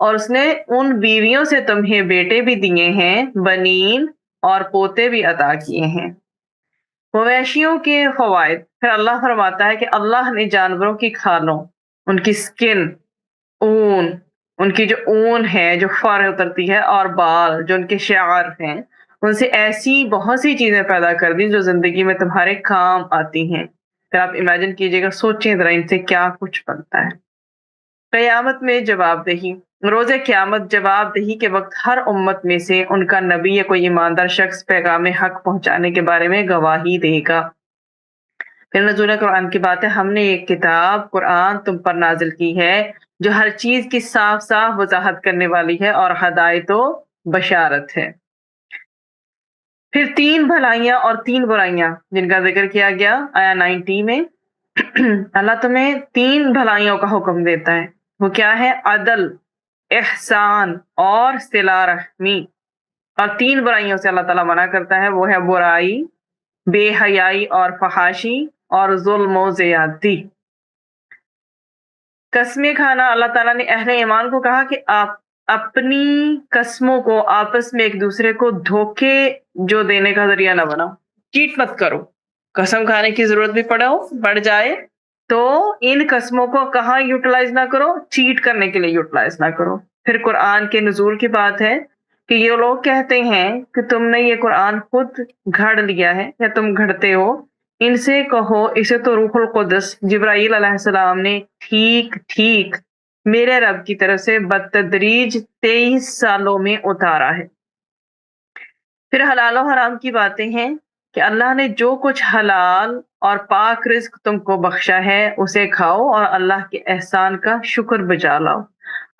اور اس نے ان بیویوں سے تمہیں بیٹے بھی دیے ہیں، بنین اور پوتے بھی عطا کیے ہیں۔ مویشیوں کے فوائد، پھر اللہ فرماتا ہے کہ اللہ نے جانوروں کی کھالوں، ان کی سکن، اون، ان کی جو اون ہے جو فر اترتی ہے، اور بال جو ان کے شعر ہیں، ان سے ایسی بہت سی چیزیں پیدا کر دی جو زندگی میں تمہارے کام آتی ہیں۔ پھر آپ امیجن کیجئے گا، سوچیں ذرا ان سے کیا کچھ بنتا ہے۔ قیامت میں جواب دہی، روز قیامت جواب دہی کے وقت ہر امت میں سے ان کا نبی یا کوئی ایماندار شخص پیغام حق پہنچانے کے بارے میں گواہی دے گا۔ پھر نزول قرآن کی بات ہے، ہم نے ایک کتاب قرآن تم پر نازل کی ہے جو ہر چیز کی صاف صاف وضاحت کرنے والی ہے اور ہدایت و بشارت ہے۔ پھر 3 بھلائیاں اور 3 برائیاں جن کا ذکر کیا گیا آیا 90 میں۔ اللہ تمہیں 3 بھلائیوں کا حکم دیتا ہے، وہ کیا ہے؟ عدل، احسان اور صلہ رحمی۔ اور 3 برائیوں سے اللہ تعالیٰ منع کرتا ہے، وہ ہے برائی، بے حیائی اور فحاشی، اور ظلم و زیادتی۔ قسمیں کھانا، اللہ تعالیٰ نے اہل ایمان کو کہا کہ آپ اپنی قسموں کو آپس میں ایک دوسرے کو دھوکے جو دینے کا ذریعہ نہ بناؤ، چیٹ مت کرو۔ قسم کھانے کی ضرورت بھی پڑ جائے تو ان قسموں کو کہاں یوٹیلائز نہ کرو، چیٹ کرنے کے لیے یوٹیلائز نہ کرو۔ پھر قرآن کے نزول کی بات ہے کہ یہ لوگ کہتے ہیں کہ تم نے یہ قرآن خود گھڑ لیا ہے یا تم گھڑتے ہو، ان سے کہو اسے تو روح القدس جبرائیل علیہ السلام نے ٹھیک میرے رب کی طرف سے بتدریج 23 سالوں میں اتارا ہے۔ پھر حلال و حرام کی باتیں ہیں کہ اللہ نے جو کچھ حلال اور پاک رزق تم کو بخشا ہے اسے کھاؤ اور اللہ کے احسان کا شکر بجا لاؤ۔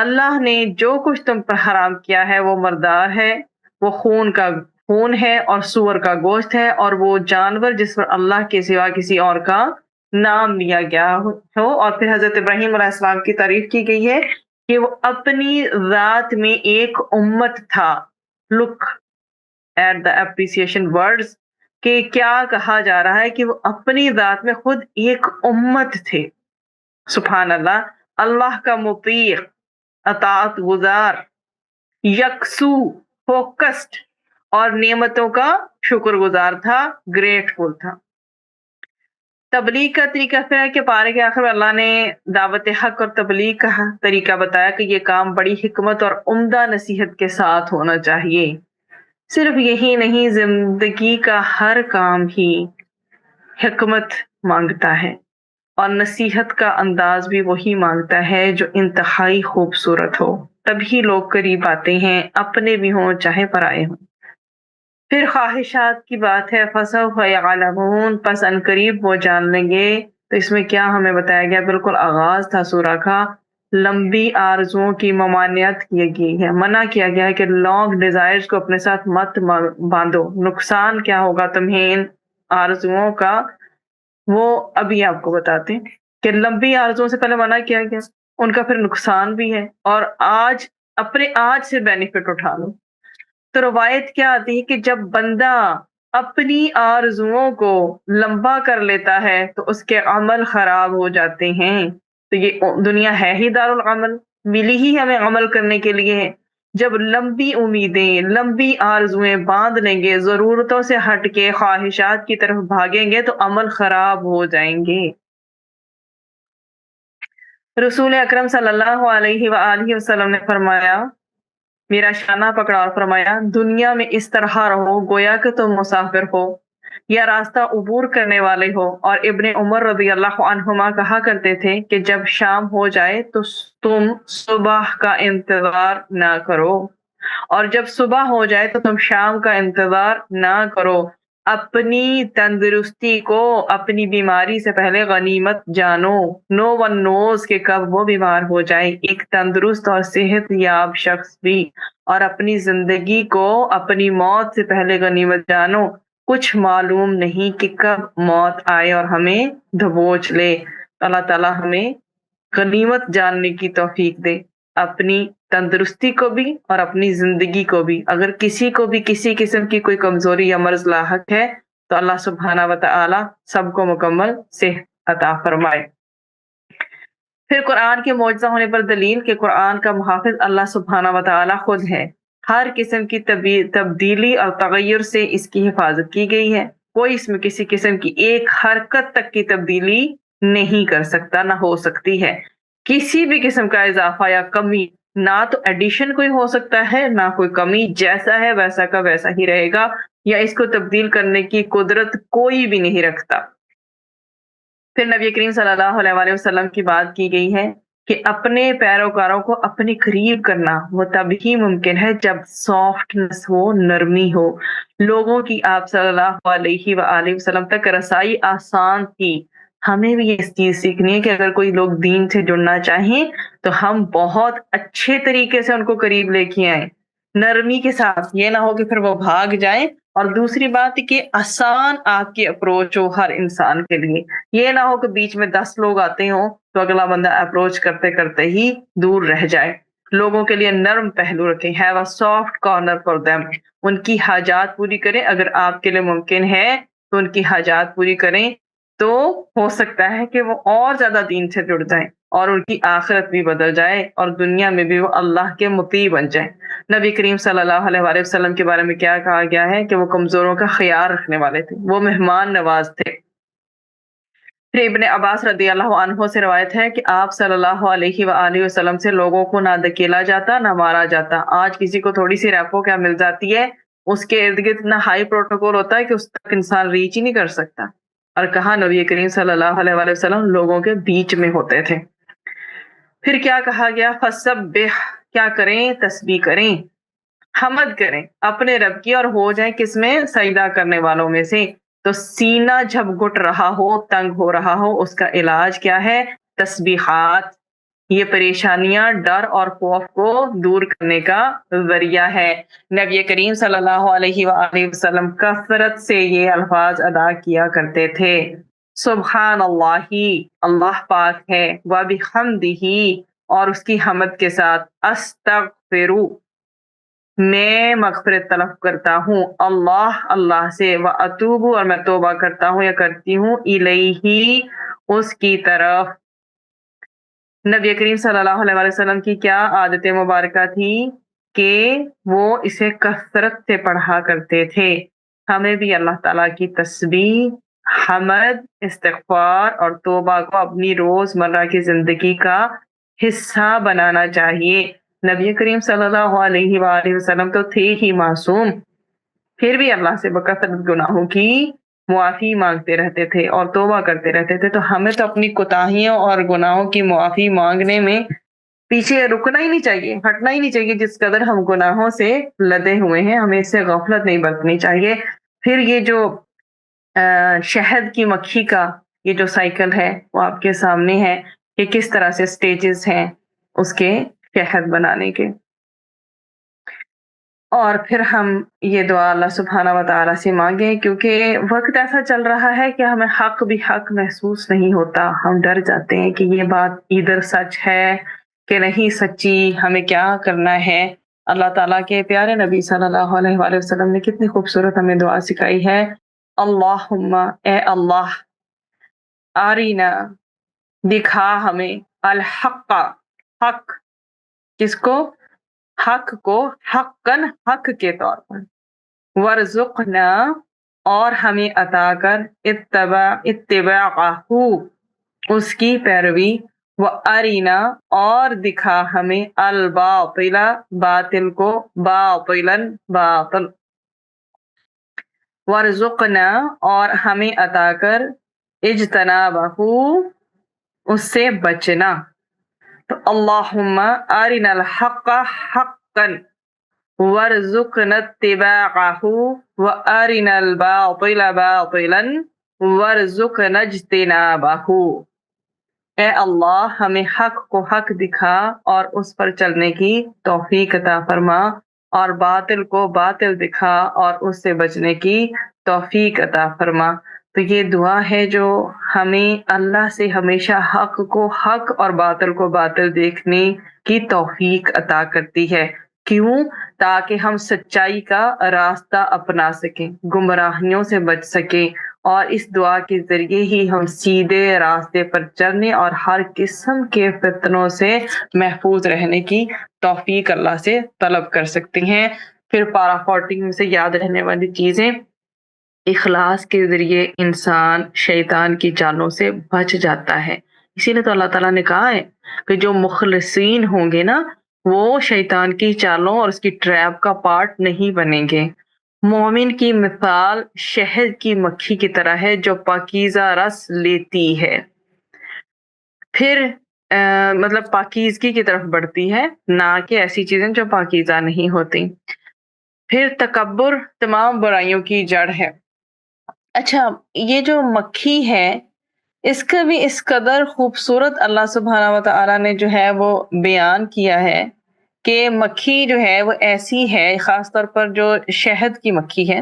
اللہ نے جو کچھ تم پر حرام کیا ہے وہ مردار ہے، وہ خون ہے اور سور کا گوشت ہے، اور وہ جانور جس پر اللہ کے سوا کسی اور کا نام لیا گیا ہو۔ اور پھر حضرت ابراہیم علیہ السلام کی تعریف کی گئی ہے کہ وہ اپنی ذات میں ایک امت تھا۔ Look at the appreciation words کہ کیا کہا جا رہا ہے کہ وہ اپنی ذات میں خود ایک امت تھے۔ سبحان اللہ، اللہ کا مطیع، اطاعت گزار، یکسو، فوکسڈ اور نعمتوں کا شکر گزار تھا، گریٹفل تھا۔ تبلیغ کا طریقہ پھر ہے کہ پارے کے آخر میں اللہ نے دعوت حق اور تبلیغ کا طریقہ بتایا کہ یہ کام بڑی حکمت اور عمدہ نصیحت کے ساتھ ہونا چاہیے۔ صرف یہی نہیں، زندگی کا ہر کام ہی حکمت مانگتا ہے، اور نصیحت کا انداز بھی وہی مانگتا ہے جو انتہائی خوبصورت ہو، تبھی لوگ قریب آتے ہیں، اپنے بھی ہوں چاہے پرائے ہوں۔ پھر خواہشات کی بات ہے، فسوف یعلمون، پس ان قریب وہ جان لیں گے۔ تو اس میں کیا ہمیں بتایا گیا؟ بالکل آغاز تھا سورہ کا، لمبی آرزوؤں کی ممانعت کی گئی ہے، منع کیا گیا ہے کہ لانگ ڈیزائرز کو اپنے ساتھ مت باندھو، نقصان کیا ہوگا تمہیں ان آرزوؤں کا وہ ابھی آپ کو بتاتے ہیں کہ لمبی آرزوؤں سے پہلے منع کیا گیا، ان کا پھر نقصان بھی ہے، اور اپنے آج سے بینیفٹ اٹھا لو۔ تو روایت کیا آتی ہے کہ جب بندہ اپنی آرزوؤں کو لمبا کر لیتا ہے تو اس کے عمل خراب ہو جاتے ہیں۔ تو یہ دنیا ہے ہی دار العمل، ملی ہی ہمیں عمل کرنے کے لیے ہے۔ جب لمبی امیدیں، لمبی آرزویں باندھ لیں گے، ضرورتوں سے ہٹ کے خواہشات کی طرف بھاگیں گے تو عمل خراب ہو جائیں گے۔ رسول اکرم صلی اللہ علیہ وآلہ وسلم نے فرمایا، میرا شانہ پکڑا اور فرمایا، دنیا میں اس طرح رہو گویا کہ تم مسافر ہو یا راستہ عبور کرنے والے ہو۔ اور ابن عمر رضی اللہ عنہما کہا کرتے تھے کہ جب شام ہو جائے تو تم صبح کا انتظار نہ کرو، اور جب صبح ہو جائے تو تم شام کا انتظار نہ کرو۔ اپنی تندرستی کو اپنی بیماری سے پہلے غنیمت جانو۔ نو ون نوز کہ کب وہ بیمار ہو جائے، ایک تندرست اور صحت یاب شخص بھی۔ اور اپنی زندگی کو اپنی موت سے پہلے غنیمت جانو، کچھ معلوم نہیں کہ کب موت آئے اور ہمیں دبوچ لے۔ اللہ تعالیٰ ہمیں غنیمت جاننے کی توفیق دے، اپنی تندرستی کو بھی اور اپنی زندگی کو بھی۔ اگر کسی کو بھی کسی قسم کی کوئی کمزوری یا مرض لاحق ہے تو اللہ سبحانہ و تعالی سب کو مکمل صحت عطا فرمائے۔ پھر قرآن کے معجزہ ہونے پر دلیل کہ قرآن کا محافظ اللہ سبحانہ و تعالیٰ خود ہے. ہر قسم کی تبدیلی اور تغیر سے اس کی حفاظت کی گئی ہے. کوئی اس میں کسی قسم کی ایک حرکت تک کی تبدیلی نہیں کر سکتا، نہ ہو سکتی ہے. کسی بھی قسم کا اضافہ یا کمی، نہ تو ایڈیشن کوئی ہو سکتا ہے، نہ کوئی کمی. جیسا ہے ویسا کا ویسا ہی رہے گا، یا اس کو تبدیل کرنے کی قدرت کوئی بھی نہیں رکھتا. پھر نبی کریم صلی اللہ علیہ وآلہ وسلم کی بات کی گئی ہے کہ اپنے پیروکاروں کو اپنے قریب کرنا وہ تبھی ممکن ہے جب سافٹنس ہو، نرمی ہو. لوگوں کی آپ صلی اللہ علیہ وآلہ وسلم تک رسائی آسان تھی. ہمیں بھی یہ چیز سیکھنی ہے کہ اگر کوئی لوگ دین سے جڑنا چاہیں تو ہم بہت اچھے طریقے سے ان کو قریب لے کے آئیں، نرمی کے ساتھ. یہ نہ ہو کہ پھر وہ بھاگ جائیں. اور دوسری بات کہ آسان آپ کی اپروچ ہو ہر انسان کے لیے. یہ نہ ہو کہ بیچ میں 10 لوگ آتے ہوں تو اگلا بندہ اپروچ کرتے کرتے ہی دور رہ جائے. لوگوں کے لیے نرم پہلو رکھیں. Have a soft corner for them. ان کی حاجات پوری کریں. اگر آپ کے لیے ممکن ہے تو ان کی حاجات پوری کریں، تو ہو سکتا ہے کہ وہ اور زیادہ دین سے جڑ جائیں اور ان کی آخرت بھی بدل جائے اور دنیا میں بھی وہ اللہ کے مطیع بن جائیں. نبی کریم صلی اللہ علیہ وآلہ وسلم کے بارے میں کیا کہا گیا ہے کہ وہ کمزوروں کا خیال رکھنے والے تھے، وہ مہمان نواز تھے. پھر ابن عباس رضی اللہ عنہ سے روایت ہے کہ آپ صلی اللہ علیہ وآلہ وسلم سے لوگوں کو نہ دھکیلا جاتا نہ مارا جاتا. آج کسی کو تھوڑی سی ریپو کیا مل جاتی ہے، اس کے ارد گرد اتنا ہائی پروٹوکول ہوتا ہے کہ اس تک انسان ریچ ہی نہیں کر سکتا. اور کہا نبی کریم صلی اللہ علیہ وآلہ وسلم لوگوں کے بیچ میں ہوتے تھے. پھر کیا کہا گیا؟ فسبح، کیا کریں؟ تسبیح کریں، حمد کریں اپنے رب کی، اور ہو جائیں کس میں؟ سجدہ کرنے والوں میں سے. تو سینہ جب گھٹ رہا ہو، تنگ ہو رہا ہو، اس کا علاج کیا ہے؟ تسبیحات. یہ پریشانیاں، ڈر اور خوف کو دور کرنے کا ذریعہ ہے. نبی کریم صلی اللہ علیہ وآلہ وسلم کثرت سے یہ الفاظ ادا کیا کرتے تھے. سبحان اللہ، اللہ پاک ہے، وبحمدہ، اور اس کی حمد کے ساتھ، استغفر، میں مغفرت طلب کرتا ہوں اللہ سے، واتوب، اور میں توبہ کرتا ہوں یا کرتی ہوں، الیہ، اس کی طرف. نبی کریم صلی اللہ علیہ وسلم کی کیا عادت مبارکہ تھی کہ وہ اسے کثرت سے پڑھا کرتے تھے. ہمیں بھی اللہ تعالیٰ کی تسبیح، حمد، استغفار اور توبہ کو اپنی روزمرہ کی زندگی کا حصہ بنانا چاہیے. نبی کریم صلی اللہ علیہ وآلہ وسلم تو تھے ہی معصوم، پھر بھی اللہ سے بکثرت گناہوں کی معافی مانگتے رہتے تھے اور توبہ کرتے رہتے تھے. تو ہمیں تو اپنی کوتاہیوں اور گناہوں کی معافی مانگنے میں پیچھے رکنا ہی نہیں چاہیے، ہٹنا ہی نہیں چاہیے. جس قدر ہم گناہوں سے لدے ہوئے ہیں، ہمیں اس سے غفلت نہیں برتنی چاہیے. پھر یہ جو شہد کی مکھی کا یہ جو سائیکل ہے وہ آپ کے سامنے ہے کہ کس طرح سے سٹیجز ہیں اس کے شہد بنانے کے. اور پھر ہم یہ دعا اللہ سبحانہ و تعالیٰ سے مانگیں، کیونکہ وقت ایسا چل رہا ہے کہ ہمیں حق بھی حق محسوس نہیں ہوتا. ہم ڈر جاتے ہیں کہ یہ بات ادھر سچ ہے کہ نہیں سچی، ہمیں کیا کرنا ہے. اللہ تعالیٰ کے پیارے نبی صلی اللہ علیہ وآلہ وسلم نے کتنی خوبصورت ہمیں دعا سکھائی ہے. اللہم، اے اللہ، آرینا، دکھا ہمیں، الحق، حق، کس کو؟ حق کو، حقاً، حق کے طور پر، ورزقنا، اور ہمیں عطا کر، اتباعہ، اس کی پیروی، وَأَرِنَا، اور دکھا ہمیں، الباطل، باطل کو، باطلاً، باطل، ورزقنا، اور ہمیں عطا کر، اجتنابہ، اس سے بچنا. تو اللہم ارنا الحق حقا ورزقنا اتباعہ وارنا الباطل باطلا ورزقنا اجتنابہ. اے اللہ، ہمیں حق کو حق دکھا اور اس پر چلنے کی توفیق عطا فرما، اور باطل کو باطل دکھا اور اس سے بچنے کی توفیق عطا فرما. تو یہ دعا ہے جو ہمیں اللہ سے ہمیشہ حق کو حق اور باطل کو باطل دیکھنے کی توفیق عطا کرتی ہے. کیوں؟ تاکہ ہم سچائی کا راستہ اپنا سکیں، گمراہیوں سے بچ سکیں اور اس دعا کے ذریعے ہی ہم سیدھے راستے پر چلنے اور ہر قسم کے فتنوں سے محفوظ رہنے کی توفیق اللہ سے طلب کر سکتے ہیں۔ پھر پارا 14 میں سے یاد رہنے والی چیزیں، اخلاص کے ذریعے انسان شیطان کی چالوں سے بچ جاتا ہے۔ اسی لیے تو اللہ تعالیٰ نے کہا ہے کہ جو مخلصین ہوں گے نا، وہ شیطان کی چالوں اور اس کی ٹریپ کا پارٹ نہیں بنیں گے۔ مومن کی مثال شہد کی مکھی کی طرح ہے جو پاکیزہ رس لیتی ہے، پھر مطلب پاکیزگی کی طرف بڑھتی ہے، نہ کہ ایسی چیزیں جو پاکیزہ نہیں ہوتی۔ پھر تکبر تمام برائیوں کی جڑ ہے۔ اچھا، یہ جو مکھی ہے اس کا بھی اس قدر خوبصورت اللہ سبحانہ و تعالیٰ نے جو ہے وہ بیان کیا ہے کہ مکھی جو ہے وہ ایسی ہے، خاص طور پر جو شہد کی مکھی ہے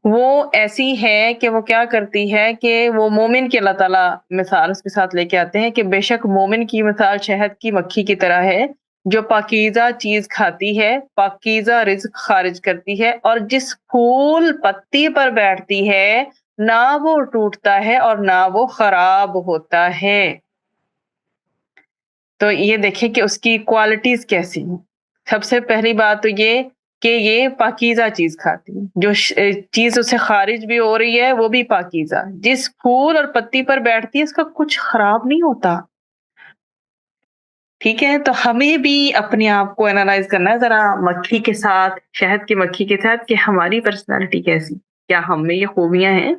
وہ ایسی ہے کہ وہ کیا کرتی ہے کہ وہ مومن کی اللہ تعالیٰ مثال اس کے ساتھ لے کے آتے ہیں کہ بے شک مومن کی مثال شہد کی مکھی کی طرح ہے جو پاکیزہ چیز کھاتی ہے، پاکیزہ رزق خارج کرتی ہے، اور جس پھول پتی پر بیٹھتی ہے نہ وہ ٹوٹتا ہے اور نہ وہ خراب ہوتا ہے۔ تو یہ دیکھیں کہ اس کی کوالٹیز کیسی ہیں۔ سب سے پہلی بات تو یہ کہ یہ پاکیزہ چیز کھاتی ہے، جو چیز اسے خارج بھی ہو رہی ہے وہ بھی پاکیزہ، جس پھول اور پتی پر بیٹھتی ہے اس کا کچھ خراب نہیں ہوتا۔ ٹھیک ہے، تو ہمیں بھی اپنے آپ کو اینالائز کرنا ہے ذرا مکھی کے ساتھ، شہد کی مکھی کے ساتھ، کہ ہماری پرسنالٹی کیسی، کیا ہم میں یہ خوبیاں ہیں۔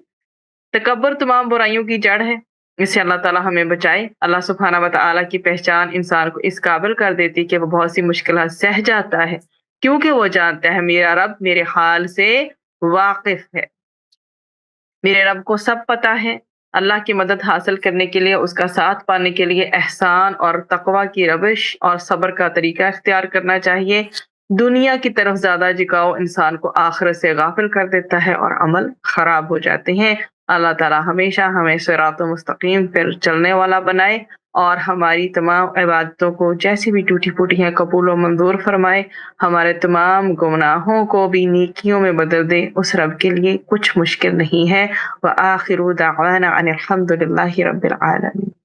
تکبر تمام برائیوں کی جڑ ہے، اس سے اللہ تعالیٰ ہمیں بچائے۔ اللہ سبحانہ و تعالیٰ کی پہچان انسان کو اس قابل کر دیتی کہ وہ بہت سی مشکلات سہ جاتا ہے، کیونکہ وہ جانتا ہے میرا رب میرے حال سے واقف ہے، میرے رب کو سب پتہ ہے۔ اللہ کی مدد حاصل کرنے کے لیے، اس کا ساتھ پانے کے لیے احسان اور تقوی کی روش اور صبر کا طریقہ اختیار کرنا چاہیے۔ دنیا کی طرف زیادہ جھکاؤ انسان کو آخرت سے غافل کر دیتا ہے اور عمل خراب ہو جاتے ہیں۔ اللہ تعالیٰ ہمیشہ ہمیں صراط مستقیم پر چلنے والا بنائے اور ہماری تمام عبادتوں کو جیسی بھی ٹوٹی پھوٹی ہیں قبول و منظور فرمائے، ہمارے تمام گناہوں کو بھی نیکیوں میں بدل دے۔ اس رب کے لیے کچھ مشکل نہیں ہے۔ وآخر دعوانا ان الحمد للہ رب العالمین۔